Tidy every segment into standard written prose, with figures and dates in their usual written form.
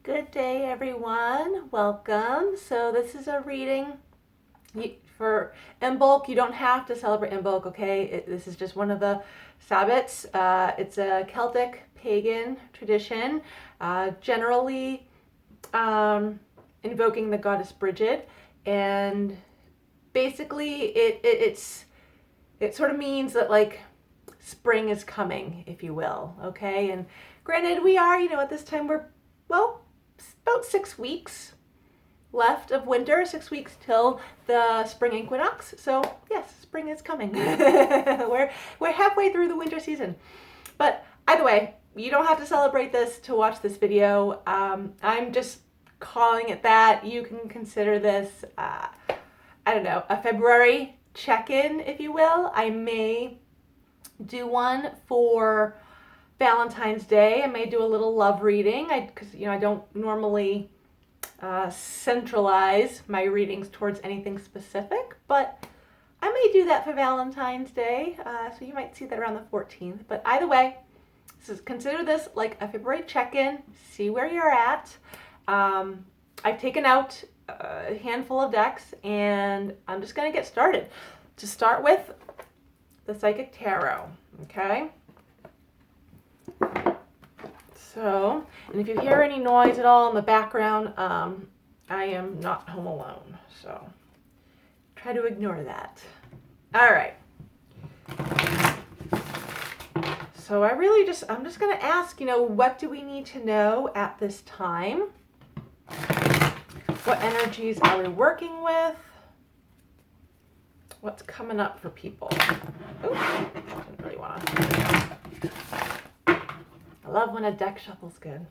Good day, everyone. Welcome. So this is a reading for Imbolc. You don't have to celebrate Imbolc, okay? This is just one of the Sabbats. It's a Celtic pagan tradition, generally invoking the goddess Bridget, and basically it sort of means that like spring is coming, if you will, okay? And granted, we are, at this time we're about 6 weeks left of winter, 6 weeks till the spring equinox. So yes, spring is coming. we're halfway through the winter season. But either way, you don't have to celebrate this to watch this video. I'm just calling it that. You can consider this, I don't know, a February check-in, if you will. I may do one for Valentine's Day. I may do a little love reading because I don't normally centralize my readings towards anything specific, but I may do that for Valentine's Day. So you might see that around the 14th. But either way, consider this like a February check-in. See where you're at. I've taken out a handful of decks, and I'm just going to get started. To start with, the Psychic Tarot. Okay. So, and if you hear any noise at all in the background, I am not home alone, so try to ignore that. All right. So I'm just going to ask, what do we need to know at this time? What energies are we working with? What's coming up for people? Ooh, I didn't really want to. I love when a deck shuffle's good.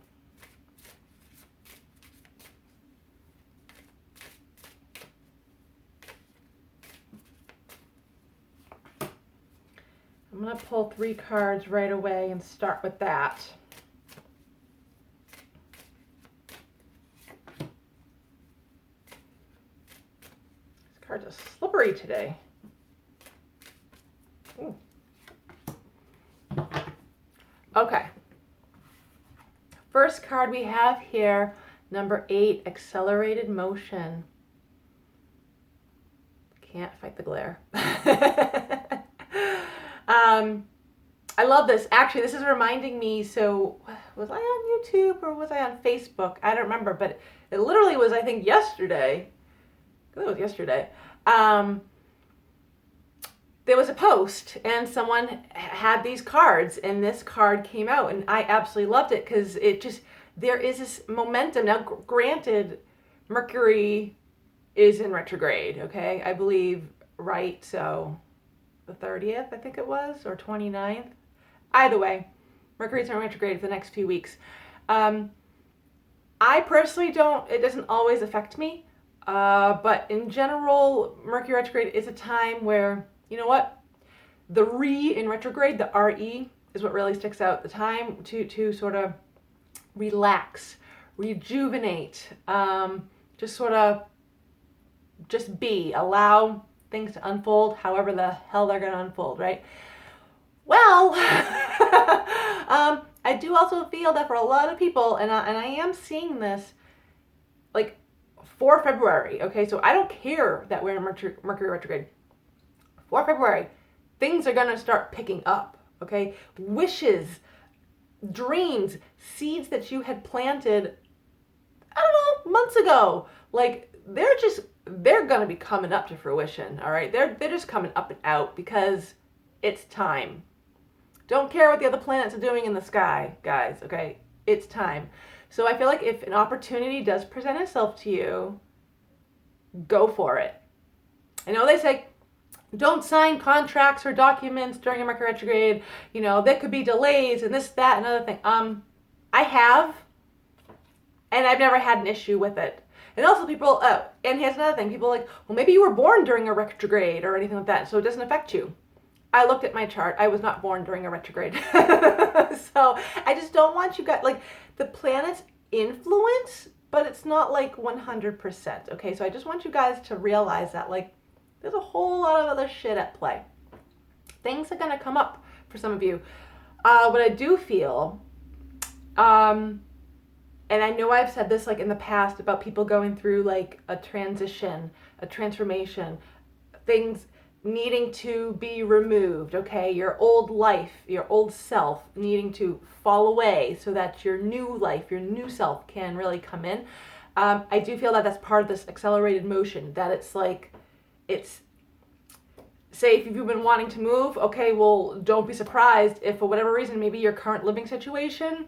I'm going to pull 3 cards right away and start with that. These cards are slippery today. Ooh. Okay. First card we have here, number 8, Accelerated Motion. Can't fight the glare. I love this. Actually, this is reminding me, so was I on YouTube or was I on Facebook? I don't remember, but it literally was, I think, yesterday. It was yesterday. There was a post and someone had these cards and this card came out and I absolutely loved it because there is this momentum. Now, granted, Mercury is in retrograde, okay? I believe, right? So the 30th, I think it was, or 29th. Either way, Mercury's in retrograde for the next few weeks. I personally it doesn't always affect me. But in general, Mercury retrograde is a time where, you know what? The re in retrograde, the RE, is what really sticks out. The time to sort of relax, rejuvenate, just be, allow things to unfold however the hell they're going to unfold, right? Well, I do also feel that for a lot of people, and I am seeing this, like, for February, okay? So I don't care that we're in Mercury retrograde. For February, things are going to start picking up, okay? Wishes, dreams, seeds that you had planted, I don't know, months ago. Like, they're going to be coming up to fruition, all right? They're just coming up and out because it's time. Don't care what the other planets are doing in the sky, guys, okay? It's time. So I feel like if an opportunity does present itself to you, go for it. I know they say, don't sign contracts or documents during a Mercury retrograde. There could be delays and this, that, and other thing. I have, and I've never had an issue with it. And also people, and here's another thing. People are like, well, maybe you were born during a retrograde or anything like that, so it doesn't affect you. I looked at my chart. I was not born during a retrograde. So I just don't want you guys, like, the planets influence, but it's not like 100%. Okay, so I just want you guys to realize that, like, there's a whole lot of other shit at play. Things are going to come up for some of you. What I do feel, and I know I've said this like in the past about people going through like a transition, a transformation, things needing to be removed, okay? Your old life, your old self needing to fall away so that your new life, your new self can really come in. I do feel that that's part of this accelerated motion, that it's like, it's, say if you've been wanting to move, okay, well, don't be surprised if for whatever reason, maybe your current living situation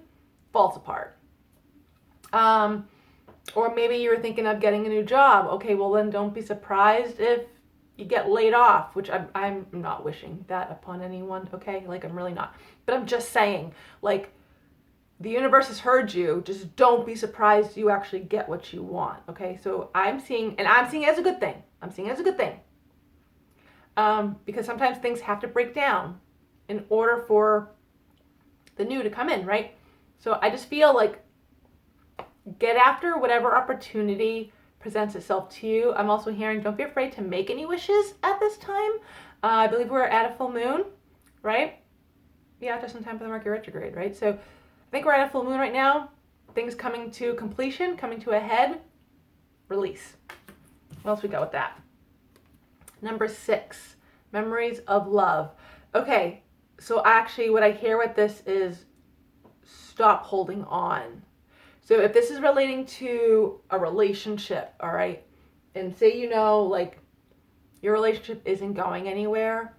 falls apart. Or maybe you're thinking of getting a new job. Okay, well then don't be surprised if you get laid off, which I'm not wishing that upon anyone, okay? Like, I'm really not. But I'm just saying, like, the universe has heard you. Just don't be surprised you actually get what you want, okay? So I'm seeing it as a good thing. I'm seeing it as a good thing. Because sometimes things have to break down in order for the new to come in, right? So I just feel like get after whatever opportunity presents itself to you. I'm also hearing don't be afraid to make any wishes at this time. I believe we're at a full moon, right? Yeah, just in time for the Mercury retrograde, right? So I think we're at a full moon right now. Things coming to completion, coming to a head. Release. What else we got with that? Number 6, memories of love. Okay, so actually what I hear with this is stop holding on. So if this is relating to a relationship, all right, and say, you know, like your relationship isn't going anywhere,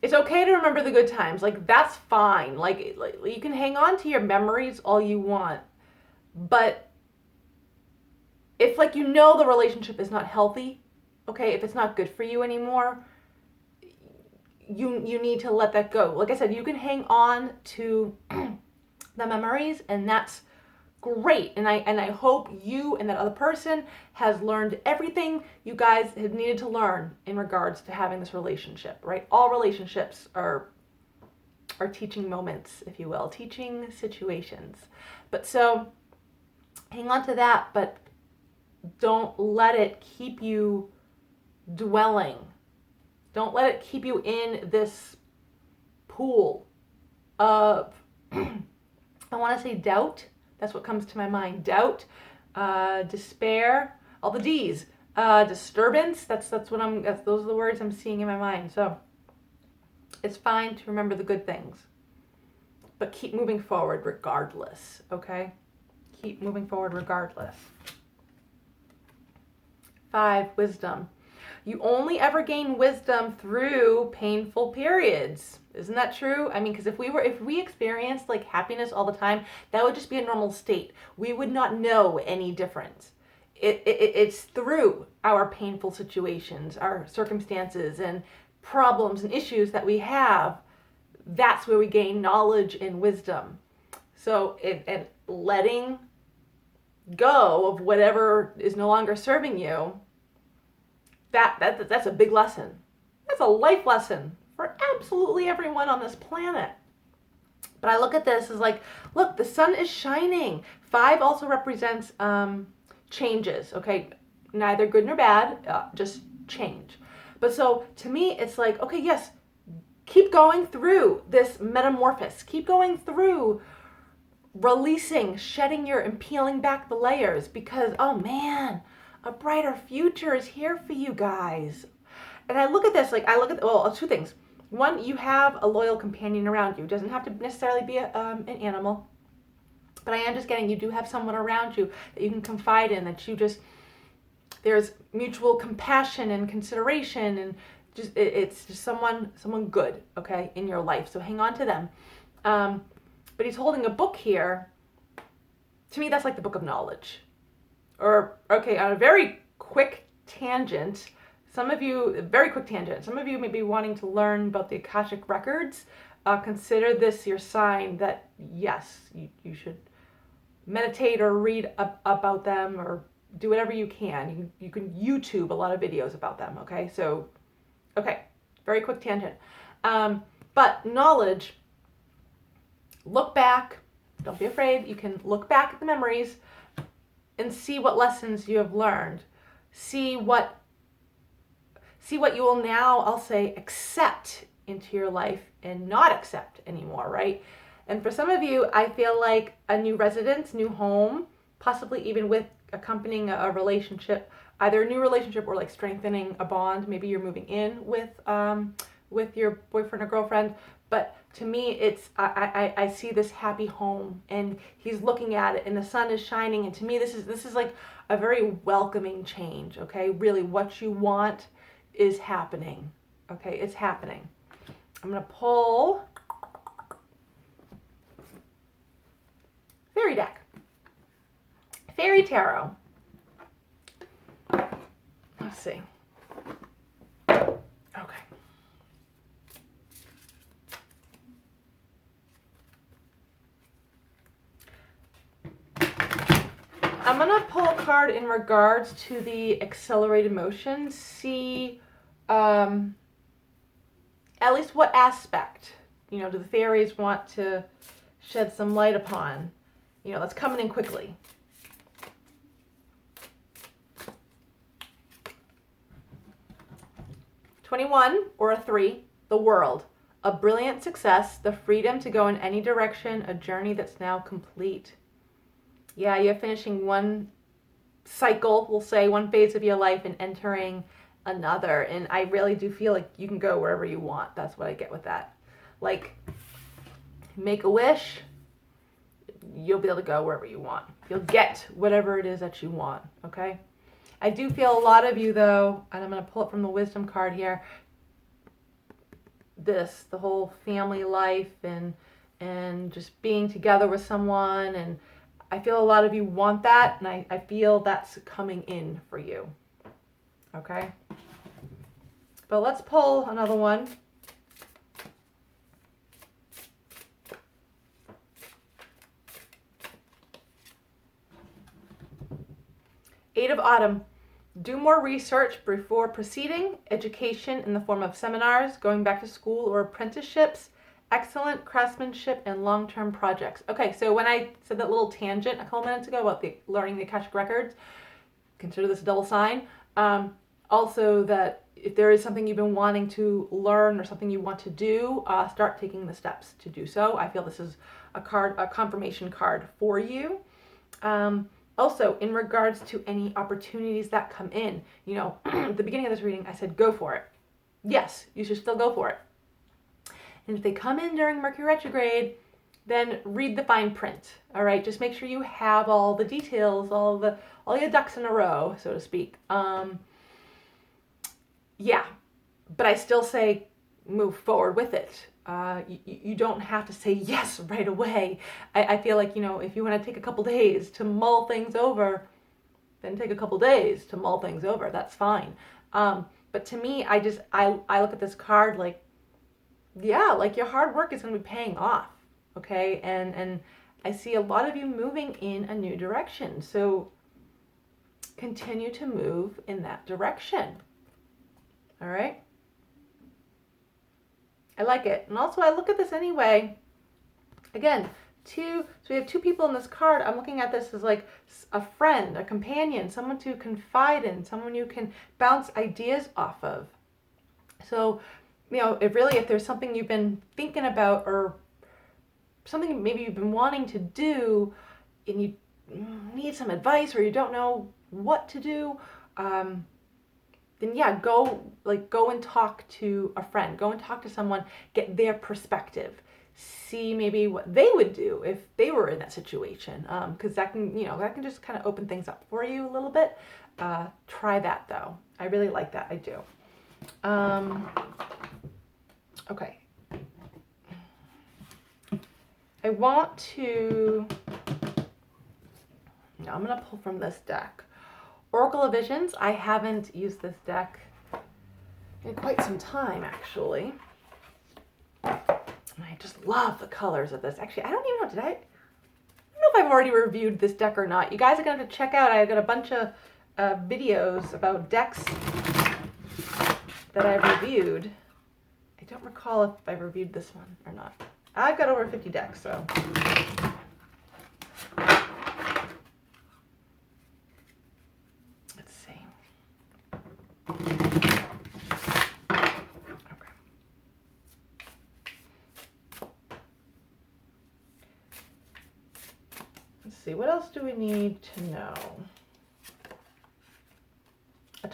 it's okay to remember the good times. Like, that's fine. Like you can hang on to your memories all you want. But if, like, you know the relationship is not healthy, okay, if it's not good for you anymore, you need to let that go. Like I said, you can hang on to the memories, and that's great. And I hope you and that other person has learned everything you guys have needed to learn in regards to having this relationship, right? All relationships are teaching moments, if you will, teaching situations. But so hang on to that, but don't let it keep you dwelling. Don't let it keep you in this pool of I want to say doubt. That's what comes to my mind. Doubt, despair, all the D's. Disturbance. Those are the words I'm seeing in my mind. So it's fine to remember the good things, but keep moving forward regardless. Okay, keep moving forward regardless. 5, wisdom. You only ever gain wisdom through painful periods. Isn't that true? I mean, because if we experienced like happiness all the time, that would just be a normal state. We would not know any difference. It's through our painful situations, our circumstances and problems and issues that we have. That's where we gain knowledge and wisdom. So and letting go of whatever is no longer serving you, that's a big lesson. That's a life lesson for absolutely everyone on this planet. But I look at this as like, look, the sun is shining. 5 also represents changes, okay? Neither good nor bad, just change. But so to me, it's like, okay, yes, keep going through this metamorphosis. Keep going through releasing, shedding and peeling back the layers, because, oh man, a brighter future is here for you guys. And I look at this, like, well, 2 things. One, you have a loyal companion around you. It doesn't have to necessarily be an animal. But I am just getting, you do have someone around you that you can confide in, that there's mutual compassion and consideration, and it's just someone good, okay, in your life. So hang on to them. But he's holding a book here. To me, that's like the book of knowledge. Or, okay, on a very quick tangent, some of you may be wanting to learn about the Akashic Records. Consider this your sign that, yes, you should meditate or read about them, or do whatever you can. You can YouTube a lot of videos about them, okay? So, okay, very quick tangent. But knowledge, look back. Don't be afraid. You can look back at the memories and see what lessons you have learned. See what you will now, I'll say, accept into your life and not accept anymore, right? And for some of you, I feel like a new residence, new home, possibly even with accompanying a relationship, either a new relationship or like strengthening a bond. Maybe you're moving in with your boyfriend or girlfriend. But to me, it's I see this happy home, and he's looking at it, and the sun is shining, and to me, this is like a very welcoming change. Okay, really, what you want is happening. Okay, it's happening. I'm gonna pull Fairy deck, Fairy Tarot. Let's see. Okay. I'm going to pull a card in regards to the accelerated motion. See at least what aspect, do the fairies want to shed some light upon, that's coming in quickly. "21 or a 3, the world. A brilliant success, the freedom to go in any direction, a journey that's now complete." Yeah, you're finishing one cycle, we'll say, one phase of your life and entering another. And I really do feel like you can go wherever you want. That's what I get with that. Like, make a wish, you'll be able to go wherever you want. You'll get whatever it is that you want, okay? I do feel a lot of you, though, and I'm going to pull it from the wisdom card here, the whole family life and just being together with someone, and I feel a lot of you want that, and I feel that's coming in for you. Okay? But let's pull another one. Eight of Autumn. Do more research before proceeding. Education in the form of seminars, going back to school or apprenticeships. Excellent craftsmanship and long-term projects. Okay, so when I said that little tangent a couple minutes ago about learning the Akashic Records, consider this a double sign. Also that if there is something you've been wanting to learn or something you want to do, start taking the steps to do so. I feel this is a confirmation card for you. Also, in regards to any opportunities that come in, at the beginning of this reading, I said, go for it. Yes, you should still go for it. And if they come in during Mercury retrograde, then read the fine print. All right, just make sure you have all the details, all your ducks in a row, so to speak. Yeah, but I still say move forward with it. You don't have to say yes right away. I feel like, if you want to take a couple days to mull things over, then take a couple days to mull things over. That's fine. But to me, I look at this card like, yeah, like your hard work is going to be paying off, okay? And I see a lot of you moving in a new direction. So continue to move in that direction, all right? I like it. And also I look at this anyway, again, so we have two people in this card. I'm looking at this as like a friend, a companion, someone to confide in, someone you can bounce ideas off of. So, if there's something you've been thinking about or something maybe you've been wanting to do and you need some advice or you don't know what to do, then yeah, go and talk to a friend. Go and talk to someone, get their perspective. See maybe what they would do if they were in that situation. Because that can just kind of open things up for you a little bit. Try that though. I really like that. I do. Okay. I'm going to pull from this deck. Oracle of Visions. I haven't used this deck in quite some time, actually. And I just love the colors of this. Actually, I don't even know, I don't know if I've already reviewed this deck or not. You guys are going to have to check out. I've got a bunch of videos about decks that I've reviewed. I don't recall if I reviewed this one or not. I've got over 50 decks, so. Let's see. Okay. see, what else do we need to know?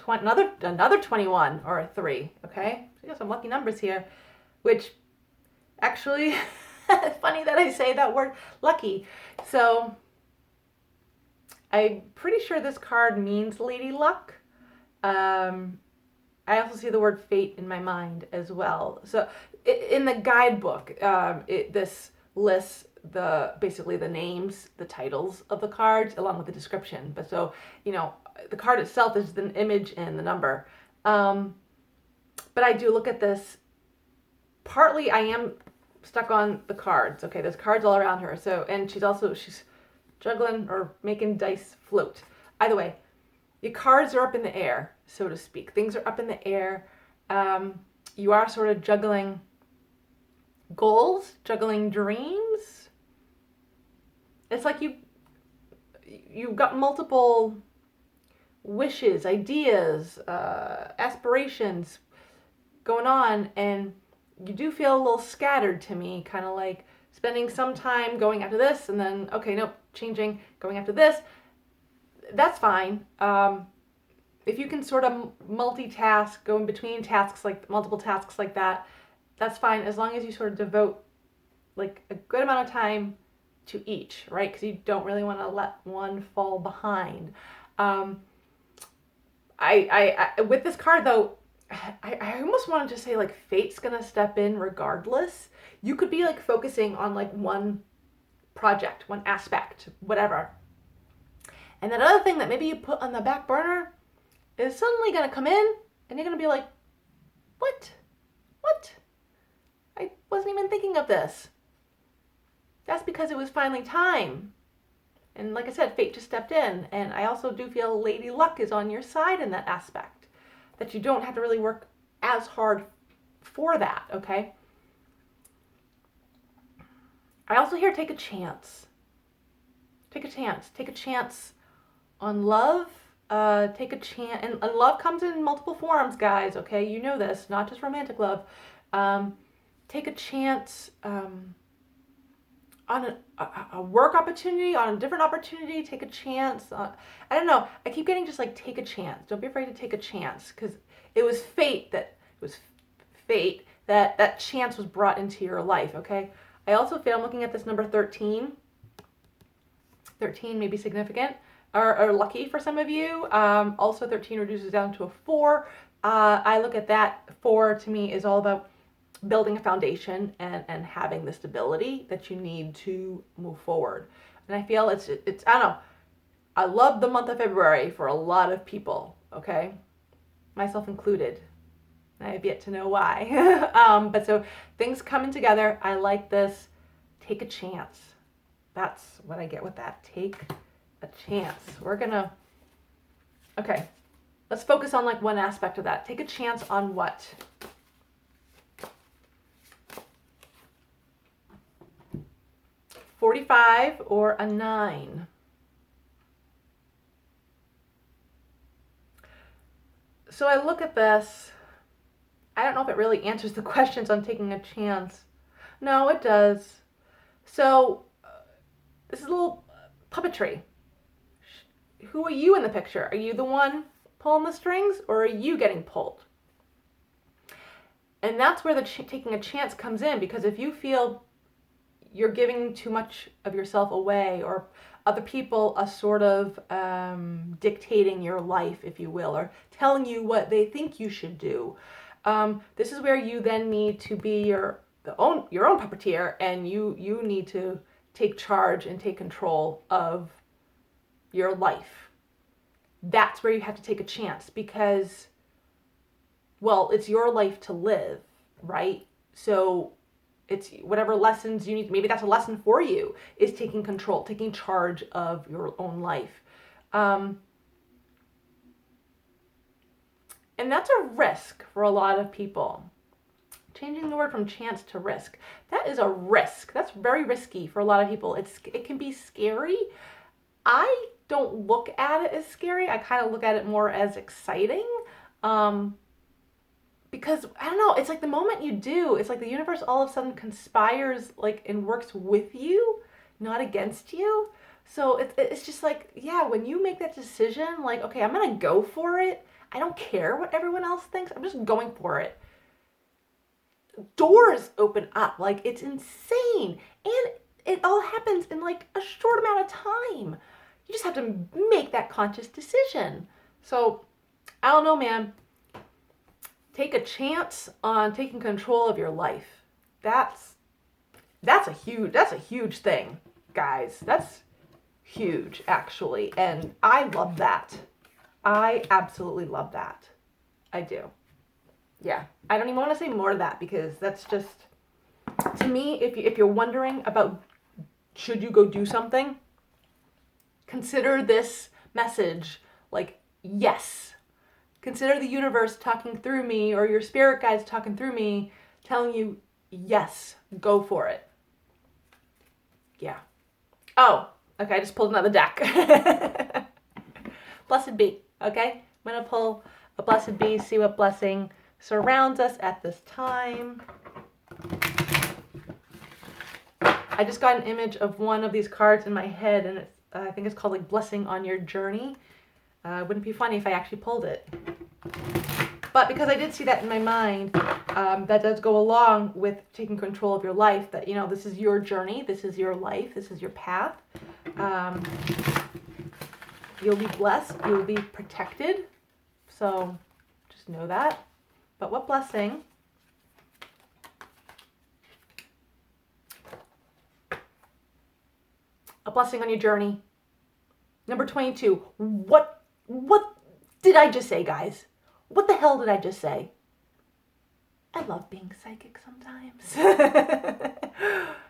Another 21 or a 3, okay? So we got some lucky numbers here, which actually, it's funny that I say that word, lucky. So I'm pretty sure this card means Lady Luck. I also see the word fate in my mind as well. So in the guidebook, this lists basically the names, the titles of the cards, along with the description. But so, the card itself is the image and the number. But I do look at this. Partly I am stuck on the cards. Okay, there's cards all around her. So, and she's juggling or making dice float. Either way, your cards are up in the air, so to speak. Things are up in the air. You are sort of juggling goals, juggling dreams. It's like you've got multiple wishes, ideas, aspirations going on, and you do feel a little scattered to me, kind of like spending some time going after this, and then, okay, nope, changing, going after this. That's fine. If you can sort of multitask, go in between tasks, like multiple tasks like that, that's fine, as long as you sort of devote like a good amount of time to each, right? Because you don't really want to let one fall behind. With this card though, I almost wanted to say like fate's gonna step in regardless. You could be like focusing on like one project, one aspect, whatever. And that other thing that maybe you put on the back burner is suddenly gonna come in and you're gonna be like, what? I wasn't even thinking of this. That's because it was finally time. And like I said, fate just stepped in. And I also do feel Lady Luck is on your side in that aspect. That you don't have to really work as hard for that, okay? I also hear take a chance. Take a chance. Take a chance on love. Take a chance. And love comes in multiple forms, guys, okay? You know this, not just romantic love. Take a chance on a work opportunity, on a different opportunity. Take a chance. I don't know. I keep getting just like take a chance. Don't be afraid to take a chance, because it was fate that chance was brought into your life. Okay. I also feel, I'm looking at this number 13. 13 may be significant or lucky for some of you. Also, 13 reduces down to a 4. I look at that 4 to me is all about building a foundation and having the stability that you need to move forward. And I feel it's I don't know. I love the month of February for a lot of people, okay? Myself included. I have yet to know why. But so things coming together. I like this. Take a chance. That's what I get with that. Take a chance. Okay. Let's focus on like one aspect of that. Take a chance on what? $45 or a 9. So I look at this. I don't know if it really answers the questions on taking a chance. No, it does. So this is a little puppetry. Who are you in the picture? Are you the one pulling the strings, or are you getting pulled? And that's where the taking a chance comes in, because if you feel you're giving too much of yourself away, or other people are sort of dictating your life, if you will, or telling you what they think you should do, this is where you then need to be your own puppeteer, and you need to take charge and take control of your life. That's where you have to take a chance, because, well, it's your life to live, right? So it's whatever lessons you need. Maybe that's a lesson for you, is taking control, taking charge of your own life. And that's a risk for a lot of people. Changing the word from chance to risk. That is a risk. That's very risky for a lot of people. It can be scary. I don't look at it as scary. I kind of look at it more as exciting. Because, I don't know, it's like the moment you do, it's like the universe all of a sudden conspires like and works with you, not against you. So it's just like, yeah, when you make that decision, like, okay, I'm going to go for it. I don't care what everyone else thinks. I'm just going for it. Doors open up. Like, it's insane. And it all happens in like a short amount of time. You just have to make that conscious decision. So, I don't know, man. Take a chance on taking control of your life. That's a huge thing, guys. That's huge, actually. And I love that. I absolutely love that. I do. Yeah. I don't even want to say more of that because that's just, to me, if you're wondering about should you go do something, consider this message like, yes. Consider the universe talking through me, or your spirit guides talking through me, telling you, yes, go for it. Yeah. Oh, okay, I just pulled another deck. Blessed be, okay? I'm going to pull a blessed be, see what blessing surrounds us at this time. I just got an image of one of these cards in my head, and it's, I think it's called like Blessing on Your Journey. Wouldn't it be funny if I actually pulled it? But because I did see that in my mind, that does go along with taking control of your life, that, you know, this is your journey, this is your life, this is your path. You'll be blessed, you'll be protected. So just know that. But what blessing? A blessing on your journey. Number 22. What did I just say, guys? What the hell did I just say? I love being psychic sometimes.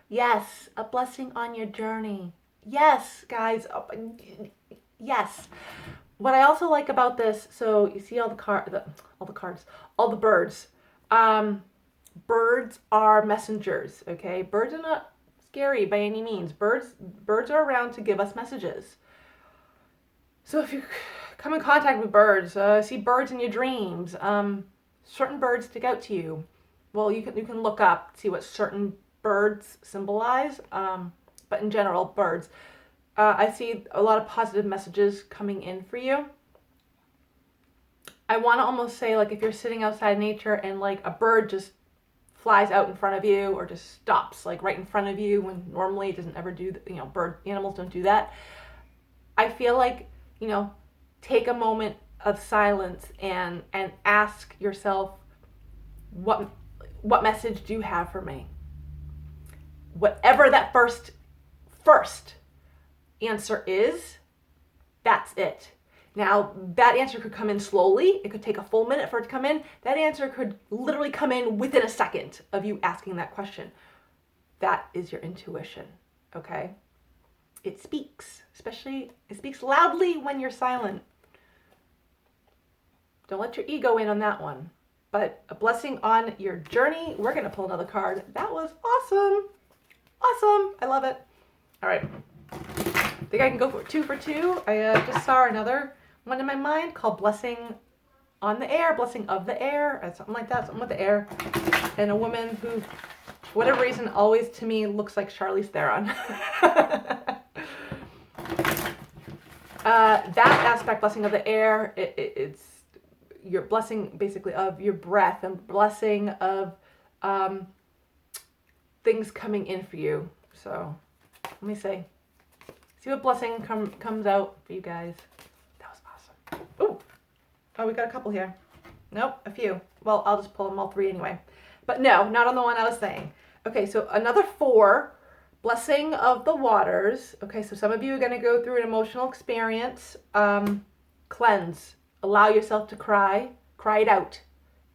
Yes, a blessing on your journey. Yes, guys. Yes. What I also like about this, so you see all the cards, all the birds. Birds are messengers, okay? Birds are not scary by any means. Birds are around to give us messages. So if you come in contact with birds, see birds in your dreams, certain birds stick out to you. Well, you can look up, see what certain birds symbolize, but in general, birds. I see a lot of positive messages coming in for you. I want to almost say, like, if you're sitting outside nature and like a bird just flies out in front of you or just stops like right in front of you when normally it doesn't ever do, you know, animals don't do that. I feel like, you know, take a moment of silence and ask yourself, what message do you have for me? Whatever that first answer is, that's it. Now, that answer could come in slowly. It could take a full minute for it to come in. That answer could literally come in within a second of you asking that question. That is your intuition, okay? It speaks, it speaks loudly when you're silent. Don't let your ego in on that one. But a blessing on your journey. We're going to pull another card. That was awesome. Awesome. I love it. All right. I think I can go for 2 for 2. I just saw another one in my mind called Blessing on the Air, Blessing of the Air, something like that, something with the air. And a woman who, for whatever reason, always to me looks like Charlize Theron. That aspect, Blessing of the Air, it's your blessing basically of your breath and blessing of things coming in for you. So let me see what blessing comes out for you guys. That was awesome. Oh, we got a couple here. Nope, a few. Well, I'll just pull them all 3 anyway. But no, not on the one I was saying. Okay, so another 4, blessing of the waters. Okay, so some of you are going to go through an emotional experience. Cleanse. Allow yourself to cry. Cry it out.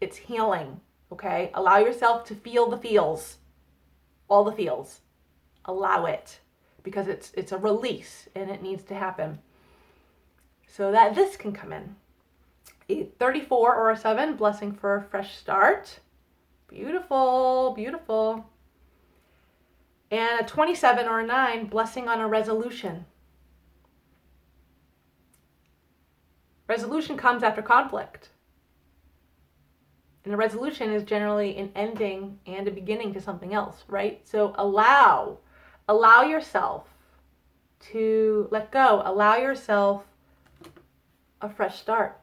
It's healing. Okay? Allow yourself to feel the feels. All the feels. Allow it. Because it's a release and it needs to happen. So that this can come in. A 34 or a 7, blessing for a fresh start. Beautiful, beautiful. And a 27 or a 9, blessing on a resolution. Resolution comes after conflict. And a resolution is generally an ending and a beginning to something else, right? So allow yourself to let go. Allow yourself a fresh start.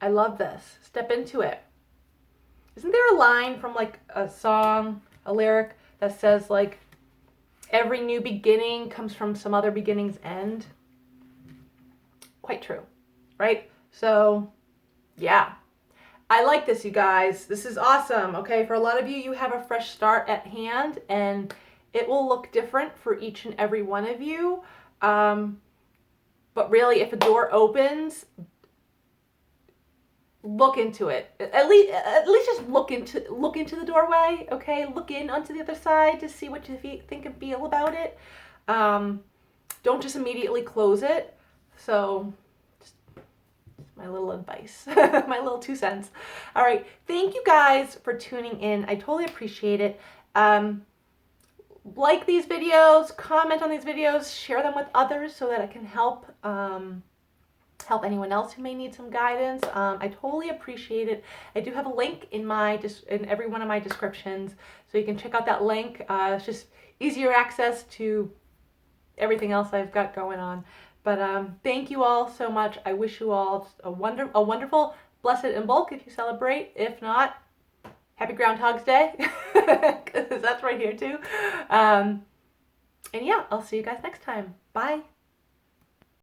I love this. Step into it. Isn't there a line from like a song, a lyric that says like, every new beginning comes from some other beginning's end? Quite true, right? So, yeah. I like this, you guys. This is awesome. Okay, for a lot of you, you have a fresh start at hand, and it will look different for each and every one of you. But really, if a door opens, look into it. At least just look into the doorway. Okay, look in onto the other side to see what you think and feel about it. Don't just immediately close it. So, just my little advice, my little 2 cents. All right, thank you guys for tuning in. I totally appreciate it. Like these videos, comment on these videos, share them with others so that it can help help anyone else who may need some guidance. I totally appreciate it. I do have a link in every one of my descriptions, so you can check out that link. It's just easier access to everything else I've got going on. But thank you all so much. I wish you all a wonderful, blessed Imbolc if you celebrate. If not, happy Groundhog's Day, because that's right here too. And yeah, I'll see you guys next time. Bye.